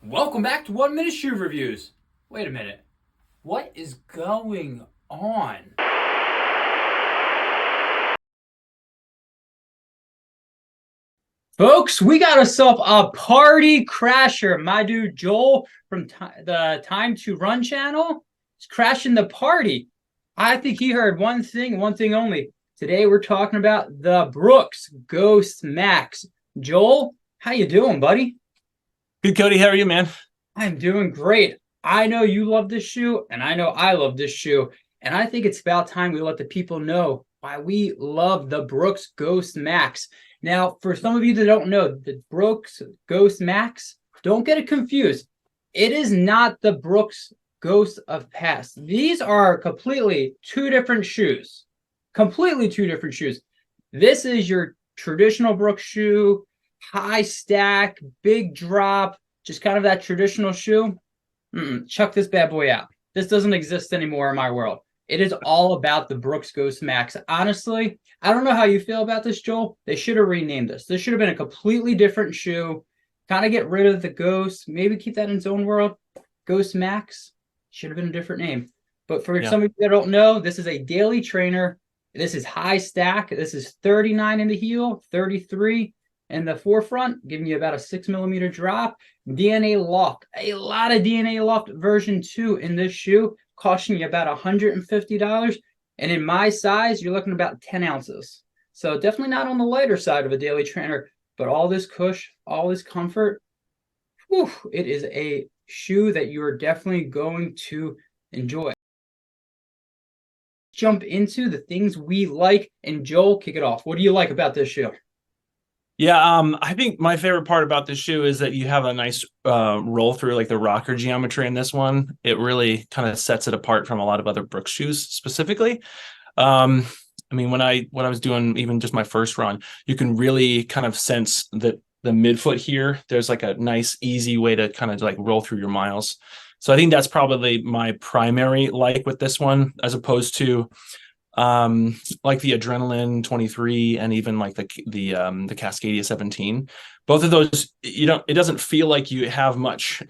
Welcome back to 1 Minute Shoe Reviews. Wait a minute. What is going on? Folks, we got ourselves a party crasher. My dude Joel from the Time to Run channel is crashing the party. I think he heard one thing only. Today we're talking about the Brooks Ghost Max. Joel, how you doing, buddy? Good, Cody. How are you, man? I'm doing great. I know you love this shoe, and I know I love this shoe. And I think it's about time we let the people know why we love the Brooks Ghost Max. Now, for some of you that don't know, the Brooks Ghost Max, don't get it confused. It is not the Brooks Ghost of Past. These are completely two different shoes. Completely two different shoes. This is your traditional Brooks shoe, high stack, big drop, just kind of that traditional shoe. Chuck this bad boy out. This doesn't exist anymore in my world. It is all about the Brooks Ghost Max. Honestly, I don't know how you feel about this, Joel. They should have renamed this. This should have been a completely different shoe. Kind of get rid of the Ghost. Maybe keep that in its own world. Ghost Max should have been a different name. But for Yeah. some of you that don't know, this is a daily trainer. This is high stack. This is 39 in the heel, 33 in the forefront, giving you about a 6 millimeter drop. DNA Loft, a lot of DNA Loft version 2 in this shoe, costing you about $150. And in my size, you're looking about 10 ounces. So definitely not on the lighter side of a daily trainer, but all this cush, all this comfort, whew, it is a shoe that you are definitely going to enjoy. Jump into the things we like, and Joel, kick it off. What do you like about this shoe? Yeah, I think my favorite part about this shoe is that you have a nice roll through, like the rocker geometry in this one. It really kind of sets it apart from a lot of other Brooks shoes specifically. Um, I mean, when I was doing even just my first run, you can really kind of sense that the midfoot here, there's like a nice, easy way to kind of like roll through your miles. So I think that's probably my primary like with this one, as opposed to like the Adrenaline 23 and even like the Cascadia 17. Both of those, it doesn't feel like you have much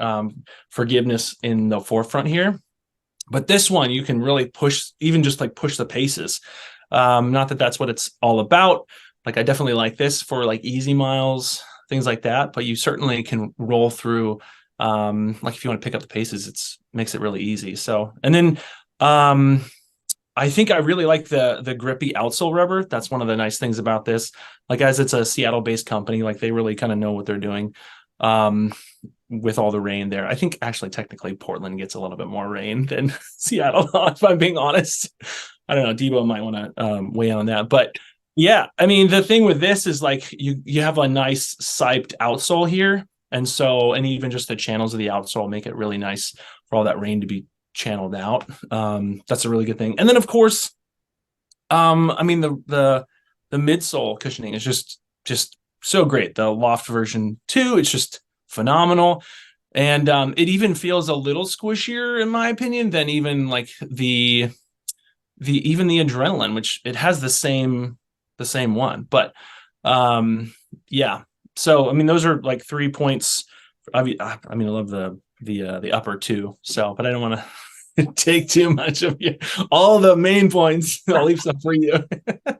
forgiveness in the forefront here, but this one you can really push, even just like push the paces. Not that that's what it's all about. Like I definitely like this for like easy miles, things like that, but you certainly can roll through. Like if you want to pick up the paces, it's makes it really easy. So, and then I think I really like the grippy outsole rubber. That's one of the nice things about this. Like, as it's a Seattle-based company, like they really kind of know what they're doing um, with all the rain there. I think actually technically Portland gets a little bit more rain than Seattle, if I'm being honest. I don't know. Debo might want to weigh in on that. But yeah, I mean, the thing with this is like you have a nice siped outsole here. And so, and even just the channels of the outsole make it really nice for all that rain to be channeled out. That's a really good thing. And then of course, I mean the midsole cushioning is just so great. The Loft version 2, it's just phenomenal. And it even feels a little squishier in my opinion than even like the Adrenaline, which it has the same one. But yeah. So I mean those are like 3 points. I love the upper two. So, but I don't want to take too much of you. All the main points. I'll leave some for you.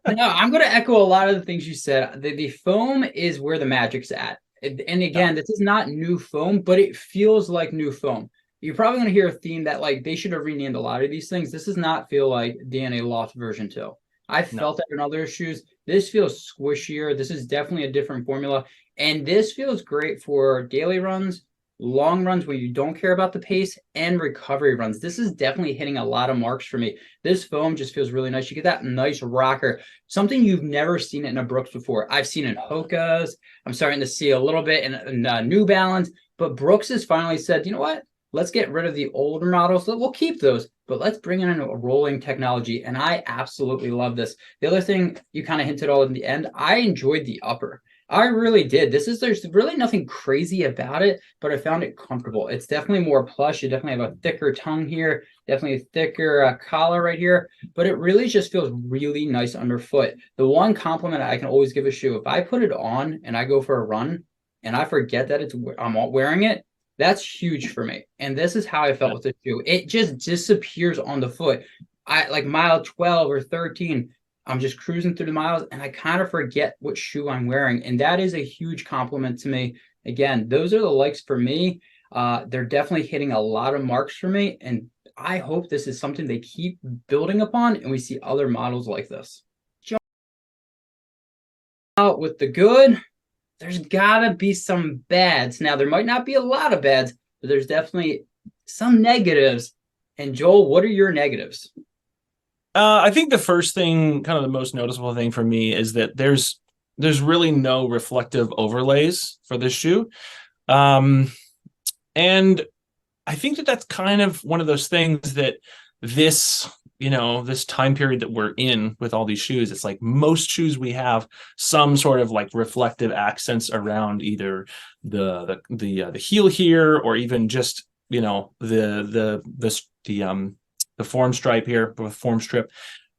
No, I'm going to echo a lot of the things you said. The foam is where the magic's at. And Yeah. again, this is not new foam, but it feels like new foam. You're probably going to hear a theme that like they should have renamed a lot of these things. This does not feel like DNA Loft version 2. I No. felt that in other shoes. This feels squishier. This is definitely a different formula. And this feels great for daily runs, long runs where you don't care about the pace, and recovery runs. This is definitely hitting a lot of marks for me. This foam just feels really nice. You get that nice rocker, something you've never seen it in a Brooks before. I've seen in Hoka's. I'm starting to see a little bit in New Balance, but Brooks has finally said, you know what? Let's get rid of the older models. We'll keep those, but let's bring in a rolling technology. And I absolutely love this. The other thing you kind of hinted all in the end, I enjoyed the upper. I really did. There's really nothing crazy about it, but I found it comfortable. It's definitely more plush. You definitely have a thicker tongue here, definitely a thicker collar right here, but it really just feels really nice underfoot. The one compliment I can always give a shoe, if I put it on and I go for a run and I forget that I'm wearing it, That's huge for me. And this is how I felt with the shoe. It just disappears on the foot. I like mile 12 or 13. I'm just cruising through the miles and I kind of forget what shoe I'm wearing. And that is a huge compliment to me. Again, those are the likes for me. They're definitely hitting a lot of marks for me. And I hope this is something they keep building upon and we see other models like this. Jump out with the good. There's gotta be some bads. Now, there might not be a lot of bads, but there's definitely some negatives. And Joel, what are your negatives? I think the first thing, kind of the most noticeable thing for me, is that there's really no reflective overlays for this shoe. And I think that that's kind of one of those things that this, this time period that we're in with all these shoes, it's like most shoes we have some sort of like reflective accents around either the heel here, or even just, the form stripe here with form strip.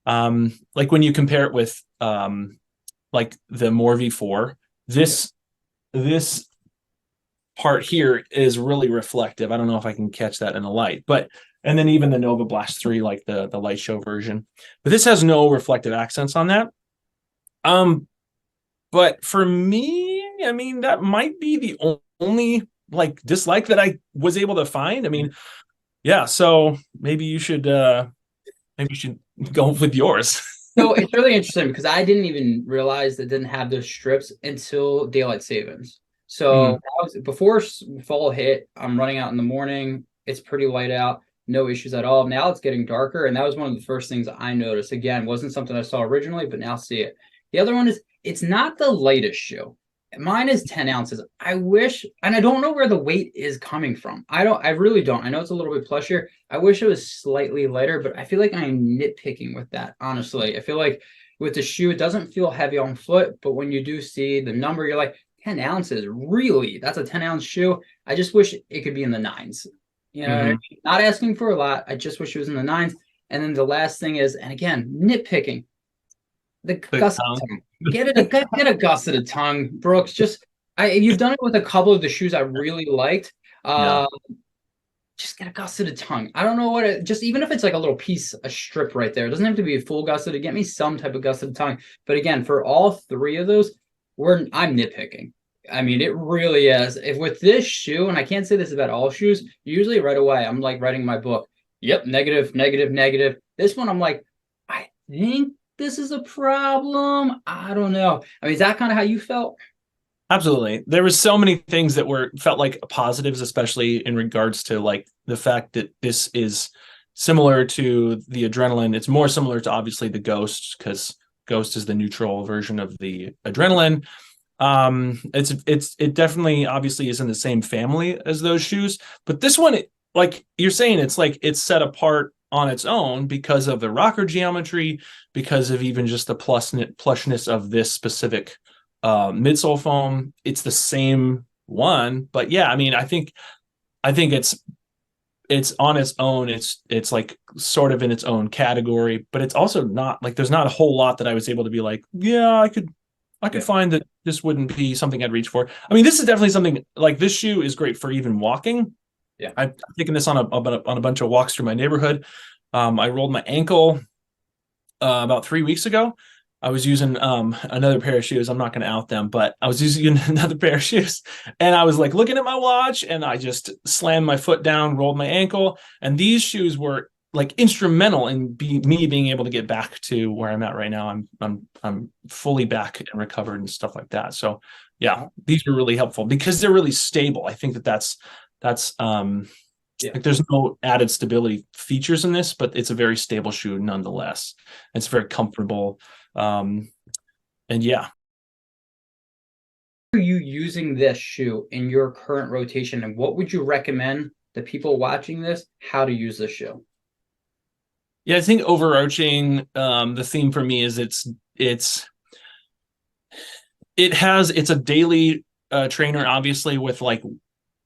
Like when you compare it with like the More V4, this part here is really reflective. I don't know if I can catch that in the light, and then even the Nova Blast 3, like the light show version, but this has no reflective accents on that. But for me, I mean, that might be the only like dislike that I was able to find. I mean, yeah, so maybe you should go with yours. So it's really interesting because I didn't even realize it didn't have those strips until daylight savings. So before fall hit, I'm running out in the morning. It's pretty light out, no issues at all. Now it's getting darker, and that was one of the first things I noticed. Again, wasn't something I saw originally, but now see it. The other one is it's not the lightest shoe. Mine is 10 ounces. I wish, and I don't know where the weight is coming from. I really don't. I know it's a little bit plushier. I wish it was slightly lighter, but I feel like I'm nitpicking with that, honestly. I feel like with the shoe, it doesn't feel heavy on foot, but when you do see the number, you're like, 10 ounces, really? That's a 10-ounce shoe? I just wish it could be in the nines. You know, what I mean? Not asking for a lot. I just wish it was in the nines. And then the last thing is, and again, nitpicking, the gusset tongue. Get a gusseted tongue, Brooks. You've done it with a couple of the shoes I really liked. Just get a gusseted tongue. I don't know what just even if it's like a little piece, a strip right there. It doesn't have to be full gusseted. Get me some type of gusseted tongue. But again, for all three of those, I'm nitpicking. I mean, it really is. If with this shoe, and I can't say this about all shoes, usually right away I'm like writing my book. Yep, negative, negative, negative. This one I'm like, I think this is a problem. I don't know. I mean, is that kind of how you felt? Absolutely. There was so many things that felt like positives, especially in regards to like the fact that this is similar to the Adrenaline. It's more similar to obviously the Ghost, because Ghost is the neutral version of the Adrenaline. It definitely obviously is in the same family as those shoes, but this one, like you're saying, it's like it's set apart on its own because of the rocker geometry, because of even just the plushness of this specific midsole foam. It's the same one, but yeah, I mean, I think it's on its own. It's like sort of in its own category, but it's also not like there's not a whole lot that I was able to be like, yeah, I could find that this wouldn't be something I'd reach for. I mean, this is definitely something like this shoe is great for even walking. Yeah, I've taken this on a bunch of walks through my neighborhood. I rolled my ankle about 3 weeks ago. I was using another pair of shoes. I'm not going to out them, but I was using another pair of shoes, and I was like looking at my watch, and I just slammed my foot down, rolled my ankle, and these shoes were like instrumental in me being able to get back to where I'm at right now. I'm fully back and recovered and stuff like that. So yeah, these are really helpful because they're really stable. I think that's like there's no added stability features in this, but it's a very stable shoe nonetheless. It's very comfortable. And yeah. Are you using this shoe in your current rotation, and what would you recommend the people watching this how to use this shoe? Yeah, I think overarching the theme for me is it's a daily trainer, obviously, with like,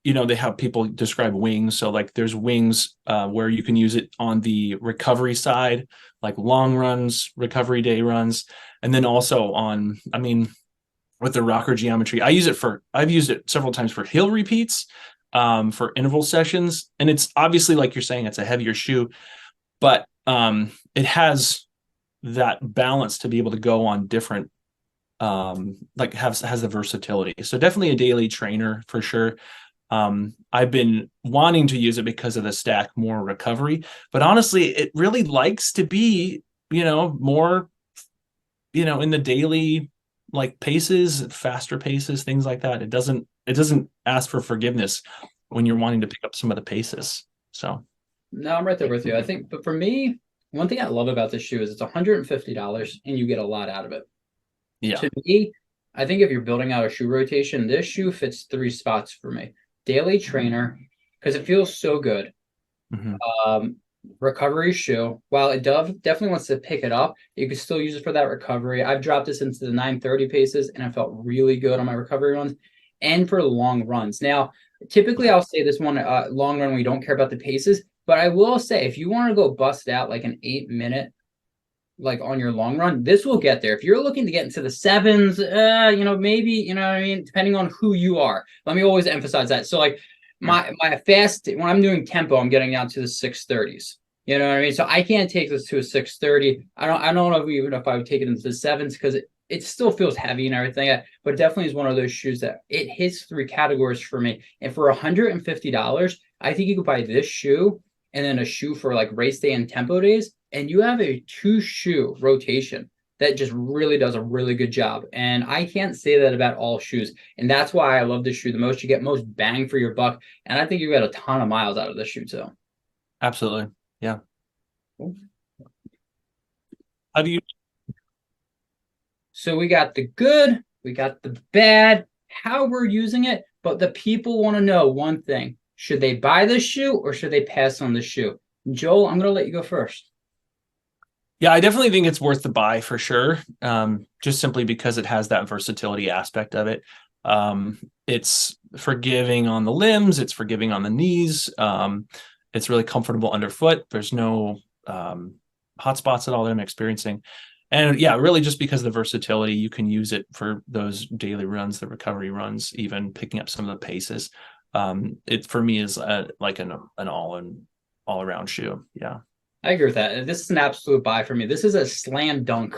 they have people describe wings. So like there's wings where you can use it on the recovery side, like long runs, recovery day runs. And then also with the rocker geometry, I've used it several times for hill repeats. for interval sessions. And it's obviously, like you're saying, it's a heavier shoe, but it has that balance to be able to go on different, like has the versatility. So definitely a daily trainer for sure. I've been wanting to use it because of the stack more recovery, but honestly, it really likes to be, more, in the daily, like paces, faster paces, things like that. It doesn't ask for forgiveness when you're wanting to pick up some of the paces. So No, I'm right there with you. I think, but for me, one thing I love about this shoe is it's $150 and you get a lot out of it. yeah. To me, I think if you're building out a shoe rotation, this shoe fits 3 spots for me. Daily trainer, because it feels so good. Mm-hmm. Recovery shoe. While it definitely wants to pick it up, you can still use it for that recovery. I've dropped this into the 930 paces and I felt really good on my recovery runs and for long runs. Now, typically I'll say this one long run, we don't care about the paces, but I will say if you want to go bust out like an 8 minute like on your long run, this will get there. If you're looking to get into the sevens, maybe, what I mean, depending on who you are. Let me always emphasize that. So like my fast, when I'm doing tempo, I'm getting down to the 630s. You know what I mean? So I can't take this to a 630. I don't know if I would take it into the sevens because it still feels heavy and everything, but definitely is one of those shoes that it hits 3 categories for me. And for $150, I think you could buy this shoe and then a shoe for like race day and tempo days, and you have a 2 shoe rotation that just really does a really good job. And I can't say that about all shoes. And that's why I love this shoe the most. You get most bang for your buck. And I think you get a ton of miles out of this shoe too. Absolutely. Yeah. How do you? So we got the good, we got the bad, how we're using it, but the people want to know one thing. Should they buy this shoe or should they pass on the shoe? Joel, I'm going to let you go first. Yeah, I definitely think it's worth the buy for sure. Just simply because it has that versatility aspect of it. It's forgiving on the limbs, it's forgiving on the knees. It's really comfortable underfoot. There's no hot spots at all that I'm experiencing. And yeah, really just because of the versatility, you can use it for those daily runs, the recovery runs, even picking up some of the paces. It for me is like an all around shoe. Yeah. I agree with that. This is an absolute buy for me. This is a slam dunk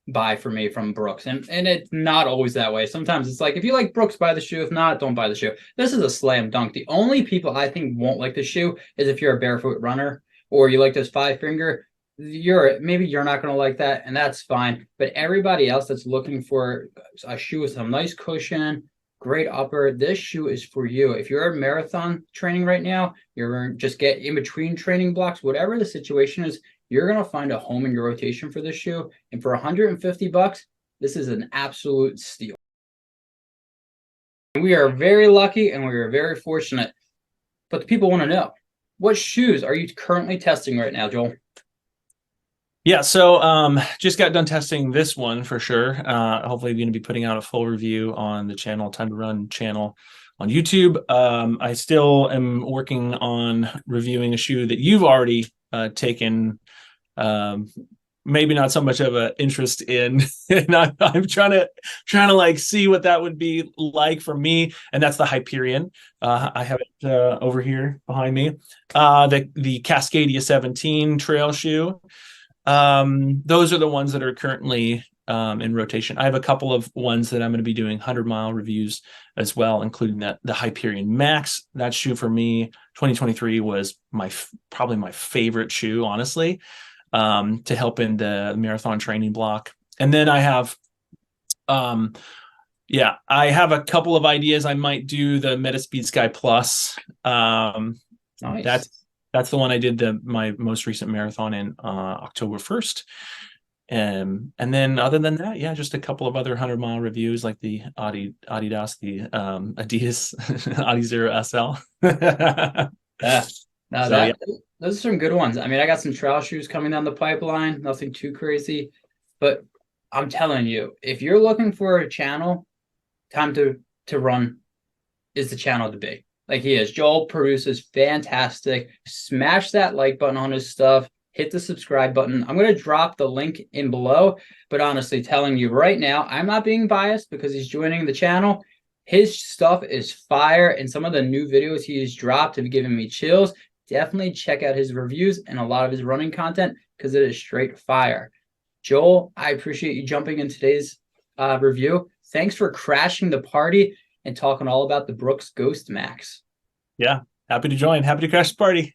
buy for me from Brooks. And it's not always that way. Sometimes it's like, if you like Brooks, buy the shoe. If not, don't buy the shoe. This is a slam dunk. The only people I think won't like the shoe is if you're a barefoot runner or you like this 5-finger. Maybe you're not going to like that, and that's fine. But everybody else that's looking for a shoe with some nice cushion, great upper, this shoe is for you. If you're a marathon training right now, you're just get in between training blocks, whatever the situation is, you're going to find a home in your rotation for this shoe. And for $150, this is an absolute steal. And we are very lucky and we are very fortunate. But the people want to know, what shoes are you currently testing right now, Joel? Yeah, so just got done testing this one for sure. Hopefully going to be putting out a full review on the channel, Time to Run channel on YouTube. I still am working on reviewing a shoe that you've already taken maybe not so much of an interest in. And I'm trying to like see what that would be like for me, and that's the Hyperion. I have it over here behind me. The Cascadia 17 trail shoe. Those are the ones that are currently in rotation. I have a couple of ones that I'm going to be doing 100-mile reviews as well, including the Hyperion Max. That shoe for me, 2023 was probably my favorite shoe, honestly, to help in the marathon training block. And then I have, I have a couple of ideas. I might do the Metaspeed Sky Plus. Nice. That's the one I did my most recent marathon in October 1st. And then other than that, yeah, just a couple of other 100-mile reviews like the Adidas, the Adidas Adizero SL. Yeah. No, So, those are some good ones. I mean, I got some trail shoes coming down the pipeline, nothing too crazy. But I'm telling you, if you're looking for a channel, Time to Run is the channel to be. Like he is. Joel produces fantastic. Smash that like button on his stuff. Hit the subscribe button. I'm going to drop the link in below. But honestly, telling you right now, I'm not being biased because he's joining the channel. His stuff is fire, and some of the new videos he's dropped have given me chills. Definitely check out his reviews and a lot of his running content because it is straight fire. Joel, I appreciate you jumping in today's review. Thanks for crashing the party and talking all about the Brooks Ghost Max. Yeah, happy to join. Happy to crash the party.